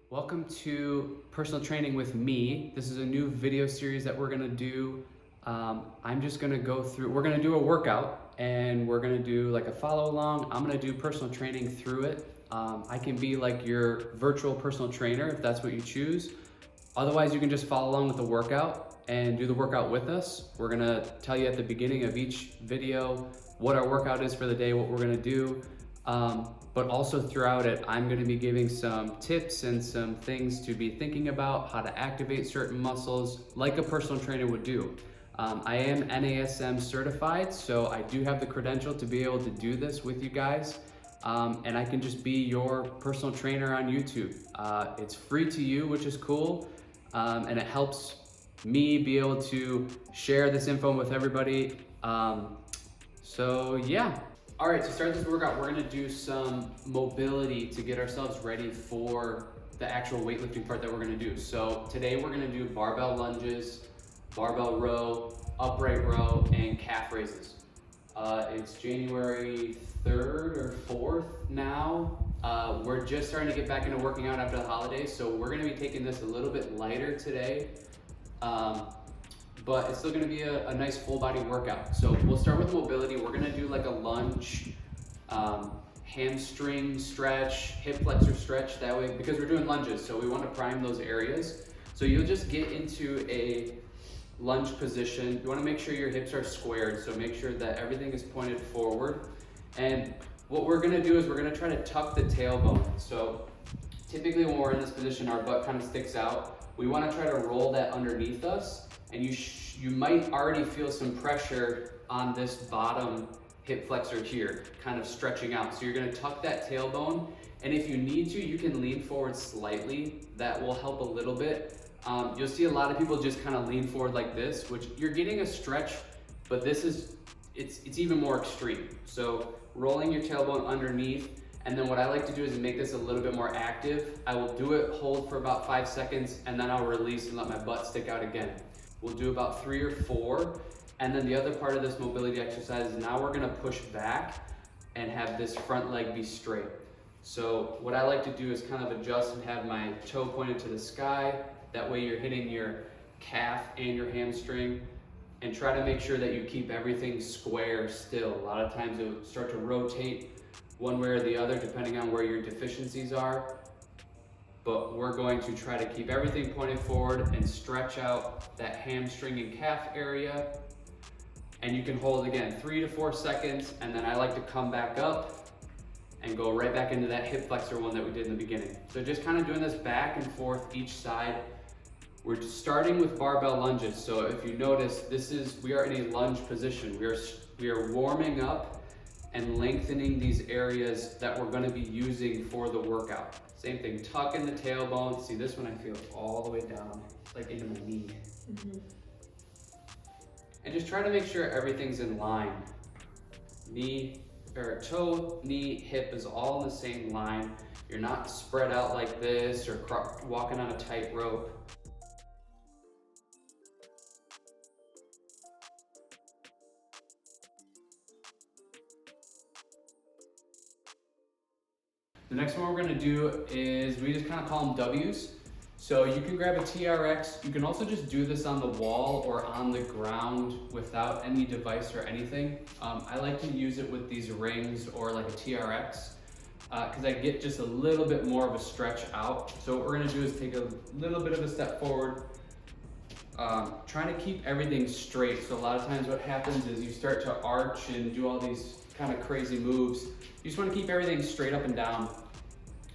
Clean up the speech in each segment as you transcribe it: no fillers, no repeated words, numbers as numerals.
Welcome to Personal Training with me. This is a new video series that we're gonna do. I'm just gonna go through, we're gonna do a workout and we're gonna do like a follow along. I'm gonna do personal training through it. I can be like your virtual personal trainer if that's what you choose. Otherwise, you can just follow along with the workout and do the workout with us. We're gonna tell you at the beginning of each video what our workout is for the day, what we're gonna do. But also throughout it, I'm gonna be giving some tips and some things to be thinking about, how to activate certain muscles like a personal trainer would do. I am NASM certified, so I do have the credential to be able to do this with you guys. And I can just be your personal trainer on YouTube. It's free to you, which is cool. And it helps me be able to share this info with everybody. So yeah. All right, to start this workout, we're gonna do some mobility to get ourselves ready for the actual weightlifting part that we're gonna do. So today we're gonna do barbell lunges, barbell row, upright row, and calf raises. It's January 3rd or 4th now. We're just starting to get back into working out after the holidays, so we're gonna be taking this a little bit lighter today. But it's still gonna be a nice full body workout. So we'll start with mobility. We're gonna do like a lunge, hamstring stretch, hip flexor stretch, that way, because we're doing lunges, so we wanna prime those areas. So you'll just get into a lunge position. You wanna make sure your hips are squared, so make sure that everything is pointed forward. And what we're gonna do is we're gonna try to tuck the tailbone. So typically when we're in this position, our butt kind of sticks out. We wanna try to roll that underneath us. And you might already feel some pressure on this bottom hip flexor here, kind of stretching out. So you're gonna tuck that tailbone, and if you need to, you can lean forward slightly. That will help a little bit. You'll see a lot of people just kind of lean forward like this, which you're getting a stretch, but this is, it's even more extreme. So rolling your tailbone underneath, and then what I like to do is make this a little bit more active. I will do it, hold for about 5 seconds, and then I'll release and let my butt stick out again. We'll do about 3 or 4. And then the other part of this mobility exercise is now we're gonna push back and have this front leg be straight. So what I like to do is kind of adjust and have my toe pointed to the sky. That way you're hitting your calf and your hamstring, and try to make sure that you keep everything square still. A lot of times it'll start to rotate one way or the other depending on where your deficiencies are. But we're going to try to keep everything pointed forward and stretch out that hamstring and calf area. And you can hold again 3 to 4 seconds, and then I like to come back up and go right back into that hip flexor one that we did in the beginning. So just kind of doing this back and forth each side. We're starting with barbell lunges. So if you notice, we are in a lunge position. We are warming up and lengthening these areas that we're gonna be using for the workout. Same thing, tuck in the tailbone. See, this one I feel all the way down, like into my knee. Mm-hmm. And just try to make sure everything's in line. Toe, knee, hip is all in the same line. You're not spread out like this or walking on a tight rope. The next one we're gonna do is, we just kind of call them W's. So you can grab a TRX. You can also just do this on the wall or on the ground without any device or anything. I like to use it with these rings or like a TRX because I get just a little bit more of a stretch out. So what we're gonna do is take a little bit of a step forward, trying to keep everything straight. So a lot of times what happens is you start to arch and do all these kind of crazy moves. You just want to keep everything straight up and down.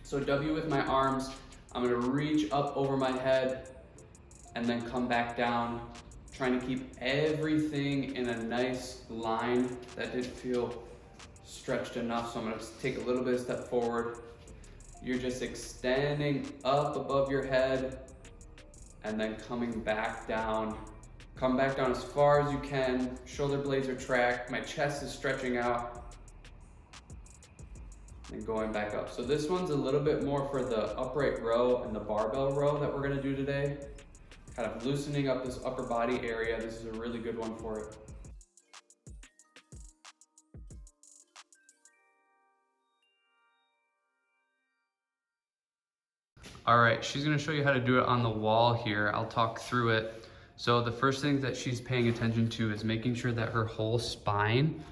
So W with my arms, I'm going to reach up over my head and then come back down, trying to keep everything in a nice line. That did feel stretched enough, so I'm going to take a little bit of step forward. You're just extending up above your head and then coming back down. Come back down as far as you can. Shoulder blades are tracked. My chest is stretching out. And going back up. So this one's a little bit more for the upright row and the barbell row that we're gonna do today. Kind of loosening up this upper body area. This is a really good one for it. All right, she's gonna show you how to do it on the wall here. I'll talk through it. So the first thing that she's paying attention to is making sure that her whole spine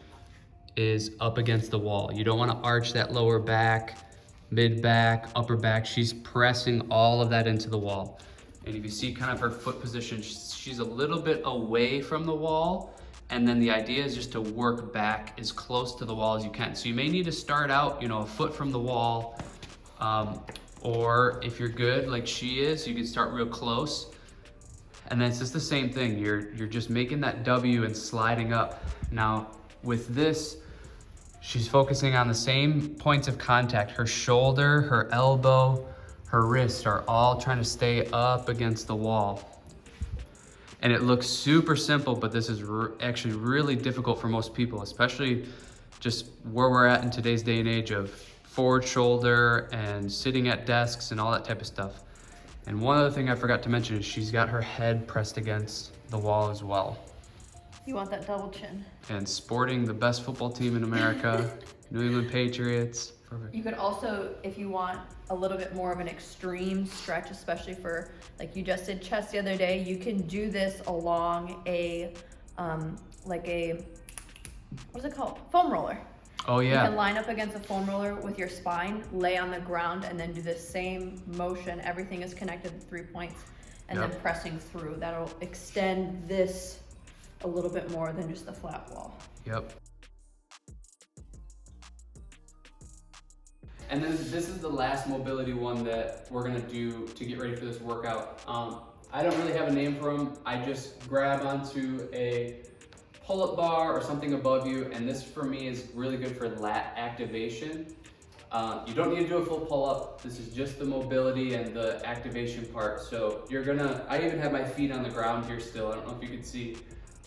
is up against the wall. You don't wanna arch that lower back, mid back, upper back. She's pressing all of that into the wall. And if you see kind of her foot position, she's a little bit away from the wall. And then the idea is just to work back as close to the wall as you can. So you may need to start out, a foot from the wall, or if you're good like she is, you can start real close. And then it's just the same thing. You're just making that W and sliding up. Now with this, she's focusing on the same points of contact. Her shoulder, her elbow, her wrist are all trying to stay up against the wall. And it looks super simple, but this is actually really difficult for most people, especially just where we're at in today's day and age of forward shoulder and sitting at desks and all that type of stuff. And one other thing I forgot to mention is she's got her head pressed against the wall as well. You want that double chin. And sporting the best football team in America, New England Patriots. Perfect. You could also, if you want a little bit more of an extreme stretch, especially for, like you just did chest the other day, you can do this along a, what is it called? Foam roller. Oh yeah. You can line up against a foam roller with your spine, lay on the ground, and then do the same motion. Everything is connected to 3 points, and then pressing through. That'll extend this a little bit more than just the flat wall. Yep. And then this is the last mobility one that we're gonna do to get ready for this workout. I don't really have a name for them. I just grab onto a pull-up bar or something above you, and this for me is really good for lat activation. You don't need to do a full pull-up. This is just the mobility and the activation part. So I even have my feet on the ground here still. I don't know if you can see,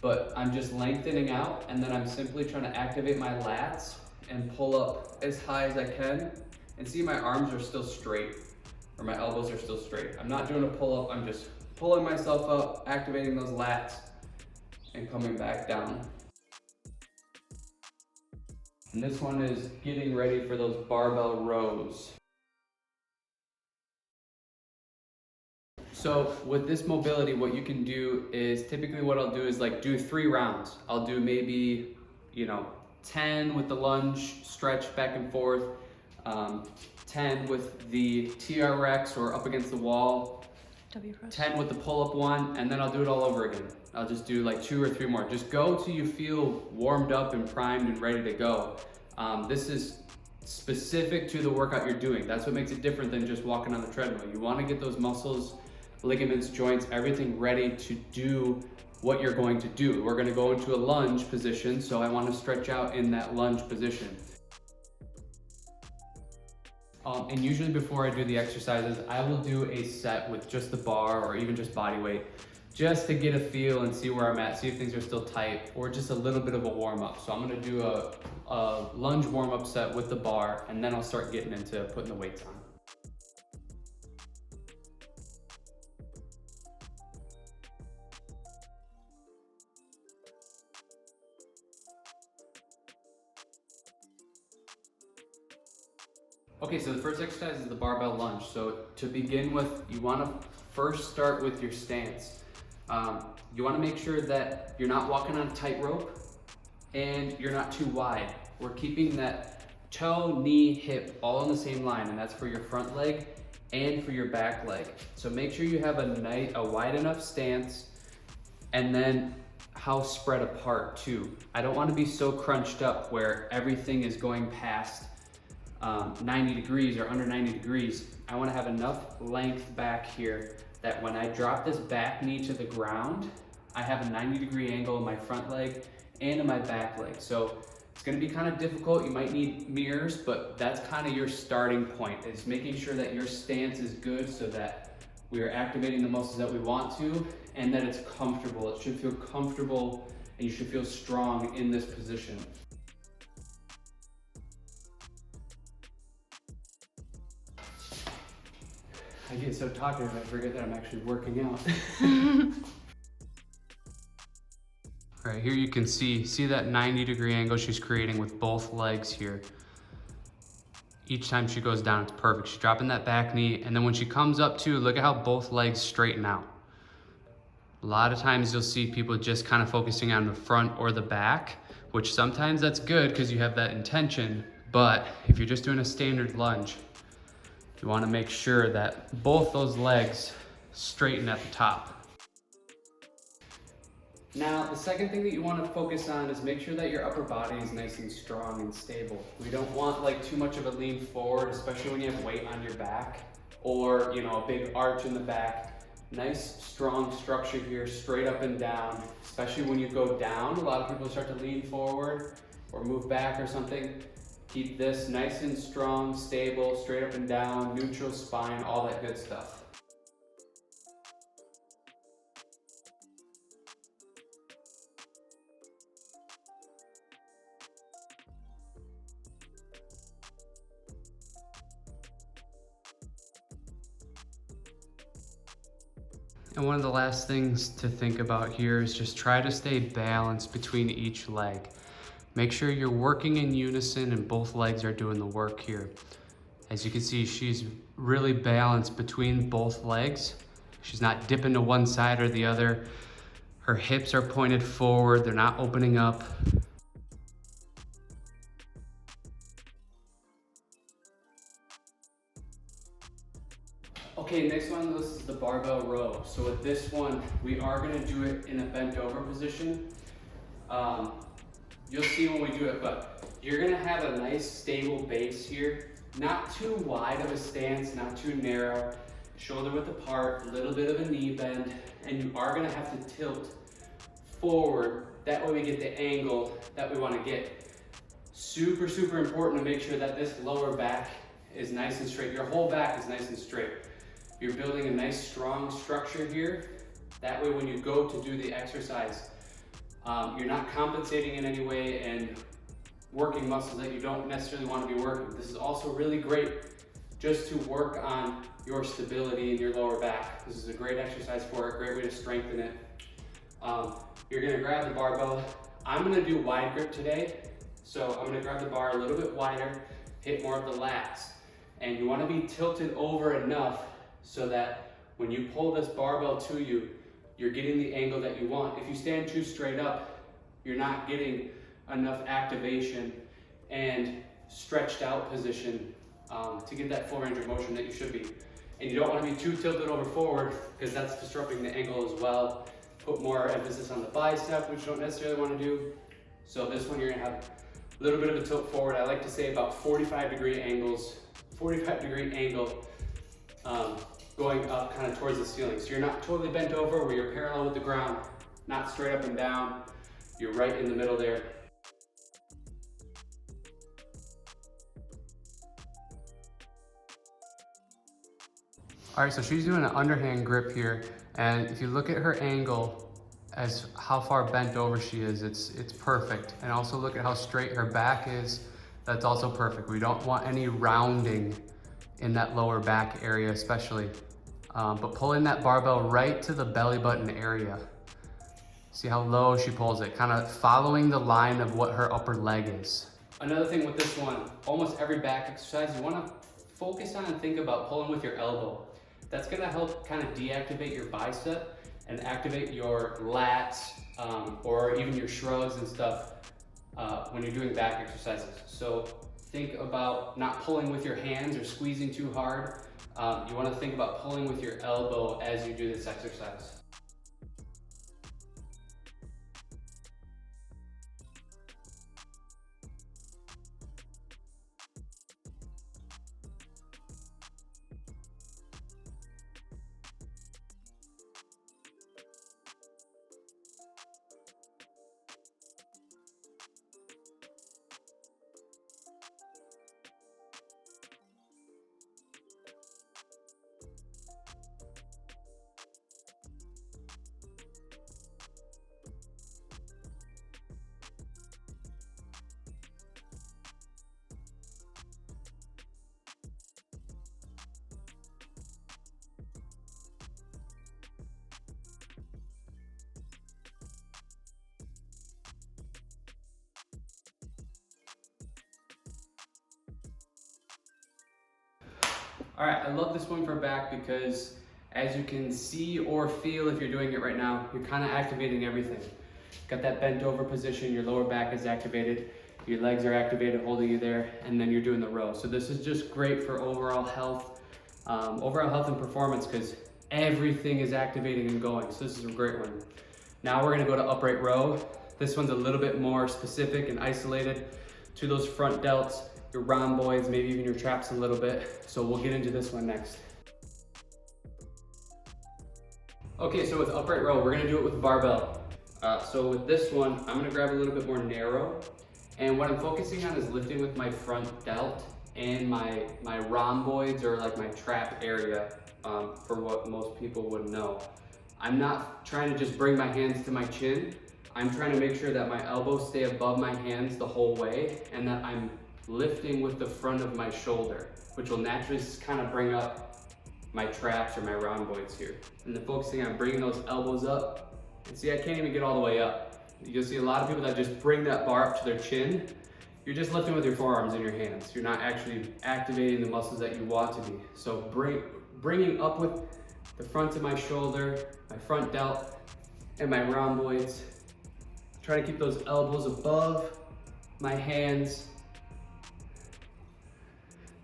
but I'm just lengthening out, and then I'm simply trying to activate my lats and pull up as high as I can. And see, my arms are still straight, or my elbows are still straight. I'm not doing a pull-up, I'm just pulling myself up, activating those lats, and coming back down. And this one is getting ready for those barbell rows. So with this mobility, what you can do is, typically what I'll do is do 3 rounds. I'll do maybe, 10 with the lunge stretch back and forth, 10 with the TRX or up against the wall, 10 with the pull-up one, and then I'll do it all over again. I'll just do 2 or 3 more. Just go till you feel warmed up and primed and ready to go. This is specific to the workout you're doing. That's what makes it different than just walking on the treadmill. You want to get those muscles, ligaments, joints, everything ready to do what you're going to do. We're going to go into a lunge position, so I want to stretch out in that lunge position. And usually before I do the exercises, I will do a set with just the bar or even just body weight, just to get a feel and see where I'm at, see if things are still tight, or just a little bit of a warm-up. So I'm gonna do a lunge warm-up set with the bar, and then I'll start getting into putting the weights on. Okay, so the first exercise is the barbell lunge. So to begin with, you want to first start with your stance. You want to make sure that you're not walking on a tightrope and you're not too wide. We're keeping that toe, knee, hip all on the same line, and that's for your front leg and for your back leg. So make sure you have a wide enough stance, and then how spread apart too. I don't want to be so crunched up where everything is going past 90 degrees or under 90 degrees. I want to have enough length back here that when I drop this back knee to the ground, I have a 90-degree angle in my front leg and in my back leg. So it's going to be kind of difficult. You might need mirrors, but that's kind of your starting point, is making sure that your stance is good so that we are activating the muscles that we want to, and that it's comfortable. It should feel comfortable, and you should feel strong in this position. I get so talkative, I forget that I'm actually working out. All right, here you can see that 90-degree angle she's creating with both legs here. each time she goes down, it's perfect. She's dropping that back knee, and then when she comes up too, look at how both legs straighten out. A lot of times you'll see people just kind of focusing on the front or the back, which sometimes that's good because you have that intention, but if you're just doing a standard lunge, you want to make sure that both those legs straighten at the top. Now, the second thing that you want to focus on is make sure that your upper body is nice and strong and stable. We don't want like too much of a lean forward, especially when you have weight on your back or, you know, a big arch in the back. Nice, strong structure here, straight up and down, especially when you go down. A lot of people start to lean forward or move back or something. Keep this nice and strong, stable, straight up and down, neutral spine, all that good stuff. And one of the last things to think about here is just try to stay balanced between each leg. Make sure you're working in unison and both legs are doing the work here. As you can see, she's really balanced between both legs. She's not dipping to one side or the other. Her hips are pointed forward, they're not opening up. Okay, next one on the list is the barbell row. So with this one, we are gonna do it in a bent over position. You'll see when we do it, but you're gonna have a nice stable base here. Not too wide of a stance, not too narrow. Shoulder width apart, a little bit of a knee bend, and you are gonna have to tilt forward. That way we get the angle that we wanna get. Super, super important to make sure that this lower back is nice and straight. Your whole back is nice and straight. You're building a nice strong structure here. That way when you go to do the exercise, you're not compensating in any way and working muscles that you don't necessarily want to be working. This is also really great just to work on your stability in your lower back. This is a great exercise for it, great way to strengthen it. You're gonna grab the barbell. I'm gonna do wide grip today. So I'm gonna grab the bar a little bit wider, hit more of the lats. And you wanna be tilted over enough so that when you pull this barbell to you, you're getting the angle that you want. If you stand too straight up, you're not getting enough activation and stretched out position to get that full range of motion that you should be. And you don't want to be too tilted over forward because that's disrupting the angle as well. Put more emphasis on the bicep, which you don't necessarily want to do. So this one you're gonna have a little bit of a tilt forward. I like to say about 45-degree angles, 45-degree angle going up kind of towards the ceiling. So you're not totally bent over where you're parallel with the ground, not straight up and down. You're right in the middle there. All right, so she's doing an underhand grip here. And if you look at her angle as how far bent over she is, it's perfect. And also look at how straight her back is. That's also perfect. We don't want any rounding in that lower back area especially. But pulling that barbell right to the belly button area. See how low she pulls it, kind of following the line of what her upper leg is. Another thing with this one, almost every back exercise, you want to focus on and think about pulling with your elbow. That's going to help kind of deactivate your bicep and activate your lats or even your shrugs and stuff when you're doing back exercises. So think about not pulling with your hands or squeezing too hard. You want to think about pulling with your elbow as you do this exercise. All right, I love this one for back because as you can see or feel if you're doing it right now, you're kind of activating everything. Got that bent over position, your lower back is activated, your legs are activated holding you there, and then you're doing the row. So this is just great for overall health and performance because everything is activating and going. So this is a great one. Now we're gonna go to upright row. This one's a little bit more specific and isolated to those front delts, your rhomboids, maybe even your traps a little bit. So we'll get into this one next. Okay, so with upright row, we're gonna do it with barbell. So with this one, I'm gonna grab a little bit more narrow. And what I'm focusing on is lifting with my front delt and my rhomboids, or like my trap area, for what most people would know. I'm not trying to just bring my hands to my chin. I'm trying to make sure that my elbows stay above my hands the whole way and that I'm lifting with the front of my shoulder, which will naturally kind of bring up my traps or my rhomboids here. And then focusing on bringing those elbows up. And see, I can't even get all the way up. You'll see a lot of people that just bring that bar up to their chin. You're just lifting with your forearms and your hands. You're not actually activating the muscles that you want to be. So bringing up with the front of my shoulder, my front delt, and my rhomboids. Try to keep those elbows above my hands.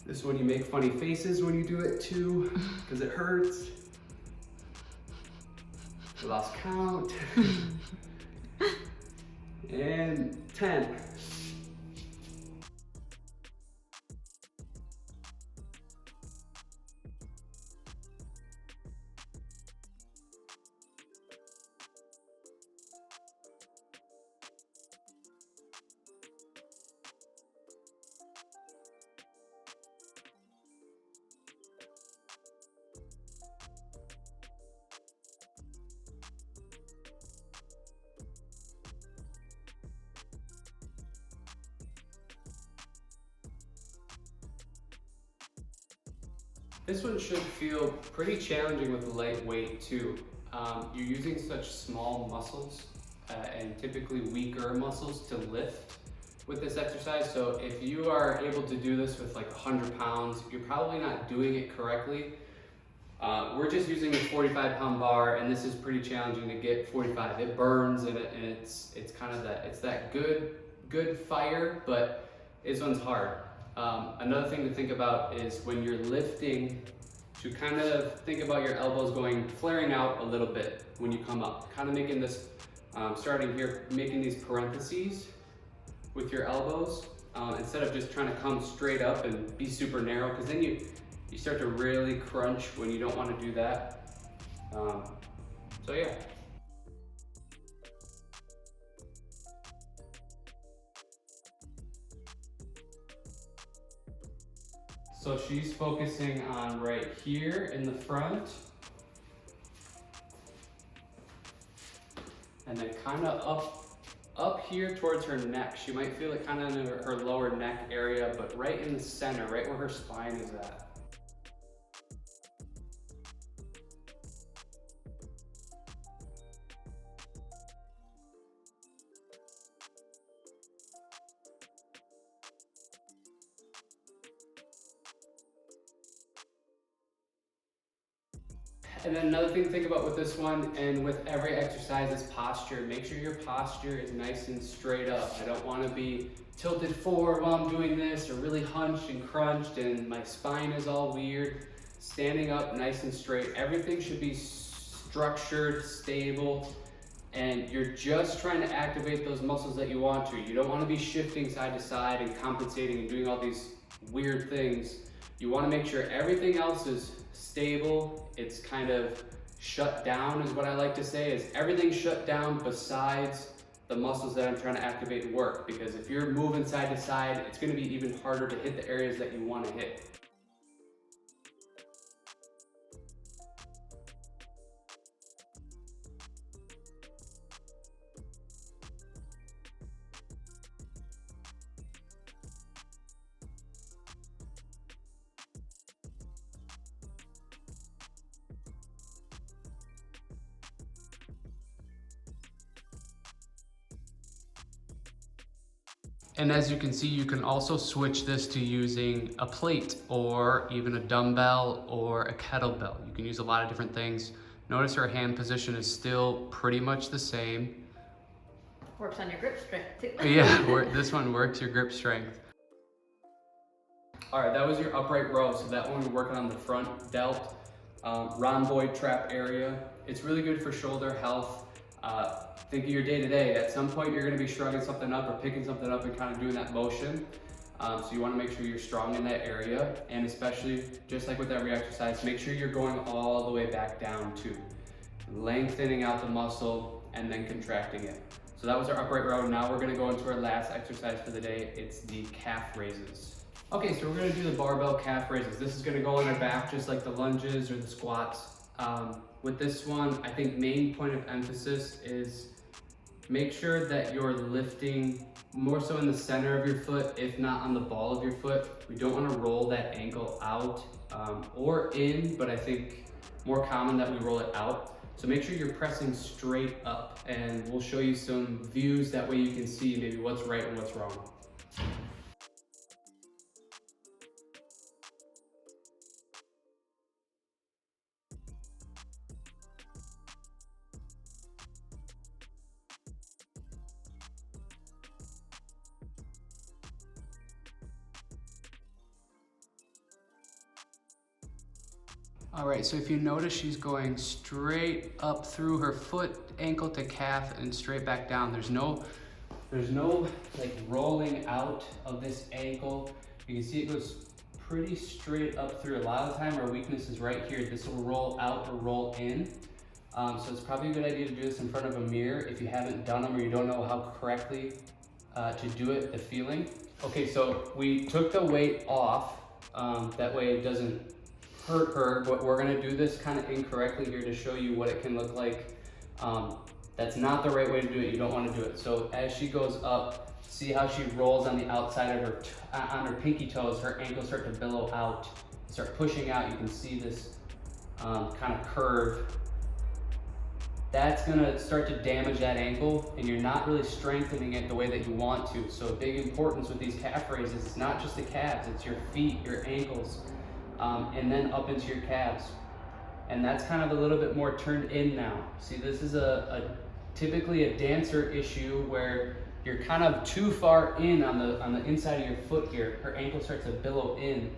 This one you make funny faces when you do it too, because it hurts. I lost count. And 10. This one should feel pretty challenging with light weight too. You're using such small muscles and typically weaker muscles to lift with this exercise. So if you are able to do this with like 100 pounds, you're probably not doing it correctly. We're just using a 45-pound bar, and this is pretty challenging to get 45. It burns and it's kind of that good fire, but this one's hard. Another thing to think about is when you're lifting, to kind of think about your elbows flaring out a little bit when you come up. Kind of making this, starting here, making these parentheses with your elbows, instead of just trying to come straight up and be super narrow, because then you start to really crunch when you don't want to do that. So yeah. So she's focusing on right here in the front. And then kind of up here towards her neck. She might feel it kind of in her lower neck area, but right in the center, right where her spine is at. And then another thing to think about with this one, and with every exercise, is posture. Make sure your posture is nice and straight up. I don't want to be tilted forward while I'm doing this, or really hunched and crunched and my spine is all weird. Standing up nice and straight. Everything should be structured, stable, and you're just trying to activate those muscles that you want to. You don't want to be shifting side to side and compensating and doing all these weird things. You want to make sure everything else is stable. It's kind of shut down, is what I like to say, is everything shut down besides the muscles that I'm trying to activate and work. Because if you're moving side to side, it's going to be even harder to hit the areas that you want to hit. And as you can see, you can also switch this to using a plate or even a dumbbell or a kettlebell. You can use a lot of different things. Notice her hand position is still pretty much the same. Works on your grip strength too. Yeah, this one works your grip strength. All right, that was your upright row. So that one we're working on the front delt, rhomboid trap area. It's really good for shoulder health. Think of your day-to-day. At some point, you're gonna be shrugging something up or picking something up and kind of doing that motion. So you wanna make sure you're strong in that area. And especially, just like with every exercise, make sure you're going all the way back down too. Lengthening out the muscle and then contracting it. So that was our upright row. Now we're gonna go into our last exercise for the day. It's the calf raises. Okay, so we're gonna do the barbell calf raises. This is gonna go on our back just like the lunges or the squats. With this one, I think main point of emphasis is make sure that you're lifting more so in the center of your foot, if not on the ball of your foot. We don't want to roll that ankle out or in, but I think more common that we roll it out. So make sure you're pressing straight up, and we'll show you some views. That way you can see maybe what's right and what's wrong. All right, so if you notice, she's going straight up through her foot, ankle to calf, and straight back down. There's no like rolling out of this ankle. You can see it goes pretty straight up through. A lot of the time our weakness is right here. This will roll out or roll in. So it's probably a good idea to do this in front of a mirror if you haven't done them or you don't know how correctly to do it, the feeling. Okay, so we took the weight off. That way it doesn't hurt her, but we're gonna do this kind of incorrectly here to show you what it can look like. That's not the right way to do it. You don't want to do it. So as she goes up, see how she rolls on the outside of her, on her pinky toes, her ankles start to billow out, start pushing out. You can see this kind of curve. That's gonna start to damage that ankle, and you're not really strengthening it the way that you want to. So a big importance with these calf raises, it's not just the calves, it's your feet, your ankles, and then up into your calves. And that's kind of a little bit more turned in now. See, this is typically a dancer issue where you're kind of too far in on the inside of your foot here. Her ankle starts to billow in.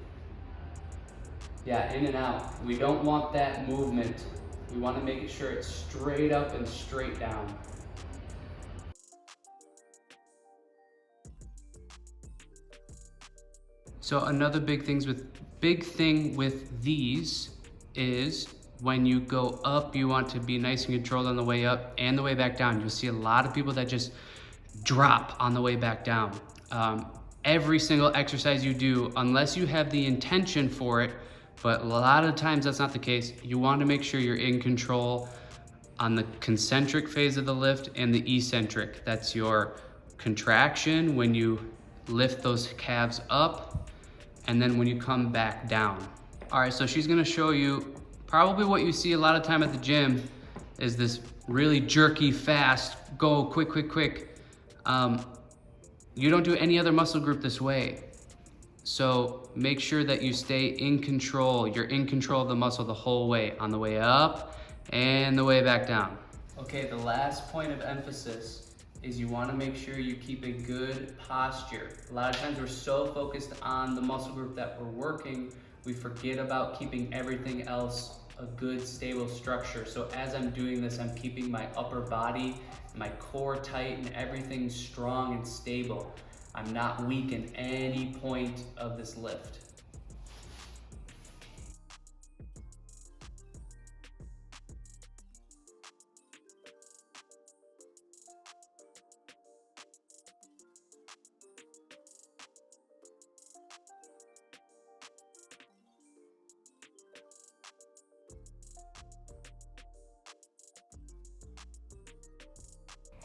Yeah, in and out. We don't want that movement. We want to make sure it's straight up and straight down. So another big thing with these is when you go up, you want to be nice and controlled on the way up and the way back down. You'll see a lot of people that just drop on the way back down. Every single exercise you do, unless you have the intention for it, but a lot of times that's not the case, you want to make sure you're in control on the concentric phase of the lift and the eccentric. That's your contraction when you lift those calves up, and then when you come back down. All right, so she's gonna show you probably what you see a lot of time at the gym is this really jerky, fast, go quick. You don't do any other muscle group this way. So make sure that you stay in control. You're in control of the muscle the whole way, on the way up and the way back down. Okay, the last point of emphasis is you want to make sure you keep a good posture. A lot of times we're so focused on the muscle group that we're working, we forget about keeping everything else a good stable structure. So as I'm doing this, I'm keeping my upper body, my core tight, and everything strong and stable. I'm not weak in any point of this lift.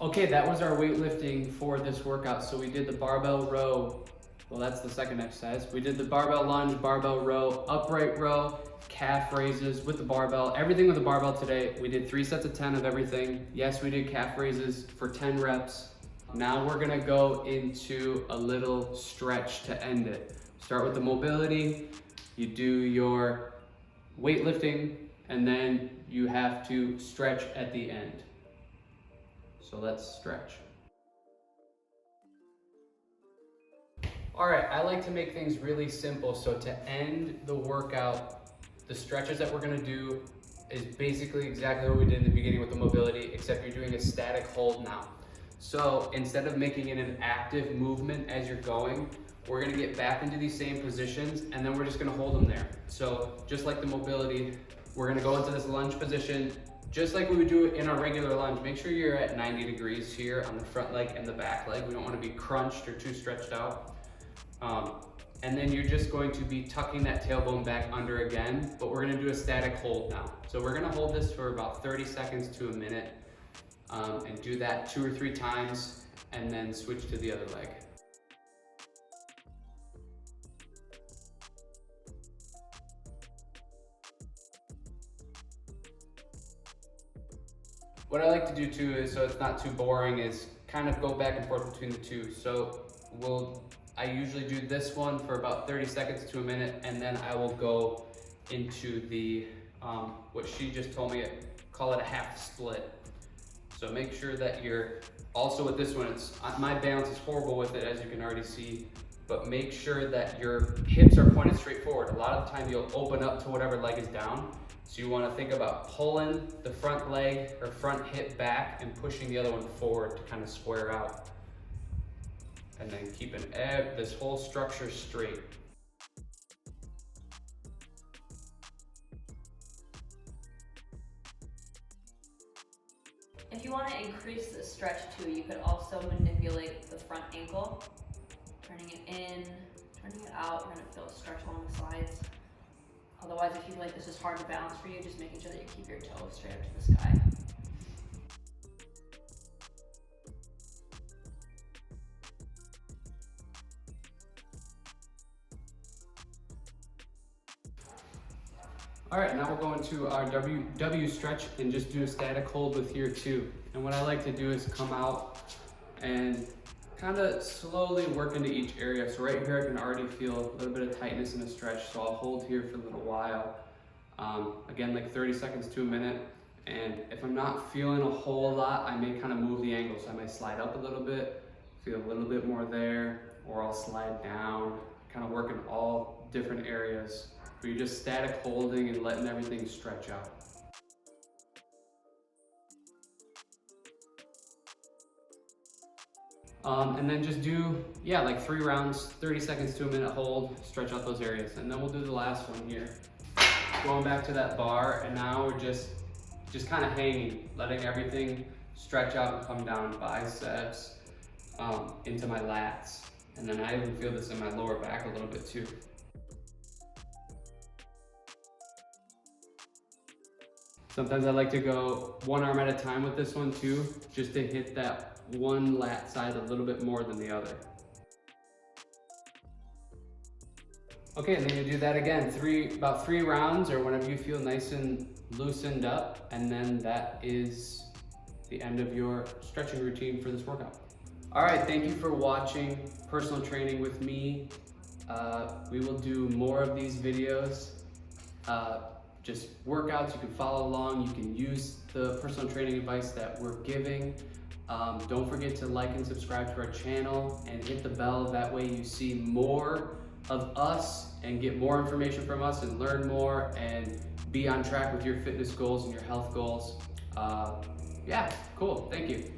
Okay, that was our weightlifting for this workout. So we did the barbell row. Well, that's the second exercise. We did the barbell lunge, barbell row, upright row, calf raises with the barbell, everything with the barbell today. We did 3 sets of 10 of everything. Yes, we did calf raises for 10 reps. Now we're gonna go into a little stretch to end it. Start with the mobility, you do your weightlifting, and then you have to stretch at the end. So let's stretch. All right, I like to make things really simple. So to end the workout, the stretches that we're gonna do is basically exactly what we did in the beginning with the mobility, except you're doing a static hold now. So instead of making it an active movement as you're going, we're gonna get back into these same positions and then we're just gonna hold them there. So just like the mobility, we're gonna go into this lunge position, just like we would do it in our regular lunge. Make sure you're at 90 degrees here on the front leg and the back leg. We don't wanna be crunched or too stretched out. And then you're just going to be tucking that tailbone back under again, but we're gonna do a static hold now. So we're gonna hold this for about 30 seconds to a minute and do that 2 or 3 times and then switch to the other leg. What I like to do too is, so it's not too boring, is kind of go back and forth between the two. So I usually do this one for about 30 seconds to a minute, and then I will go into the, what she just told me, call it a half split. So make sure that you're, also with this one, my balance is horrible with it, as you can already see, but make sure that your hips are pointed straight forward. A lot of the time you'll open up to whatever leg is down. So you wanna think about pulling the front leg or front hip back and pushing the other one forward to kind of square out. And then keeping this whole structure straight. If you want to increase the stretch too, you could also manipulate the front ankle, turning it in, turning it out. You're going to feel a stretch along the sides. Otherwise, if you feel like this is hard to balance for you, just making sure that you keep your toes straight up to the sky. All right, now we'll go into our W stretch and just do a static hold with here too. And what I like to do is come out and kind of slowly work into each area. So right here I can already feel a little bit of tightness in the stretch, so I'll hold here for a little while. Again, like 30 seconds to a minute. And if I'm not feeling a whole lot, I may kind of move the angle. So I might slide up a little bit, feel a little bit more there, or I'll slide down, kind of work in all different areas. Where you're just static holding and letting everything stretch out. And then just do, like 3 rounds, 30 seconds to a minute hold, stretch out those areas. And then we'll do the last one here. Going back to that bar, and now we're just kind of hanging, letting everything stretch out and come down, biceps, into my lats. And then I even feel this in my lower back a little bit too. Sometimes I like to go one arm at a time with this one too, just to hit that one lat side a little bit more than the other. Okay, and then you do that again, about 3 rounds or whenever you feel nice and loosened up, and then that is the end of your stretching routine for this workout. All right, thank you for watching personal training with me. We will do more of these videos. Just workouts, you can follow along, you can use the personal training advice that we're giving. Don't forget to like and subscribe to our channel and hit the bell, that way you see more of us and get more information from us and learn more and be on track with your fitness goals and your health goals. Yeah, cool, thank you.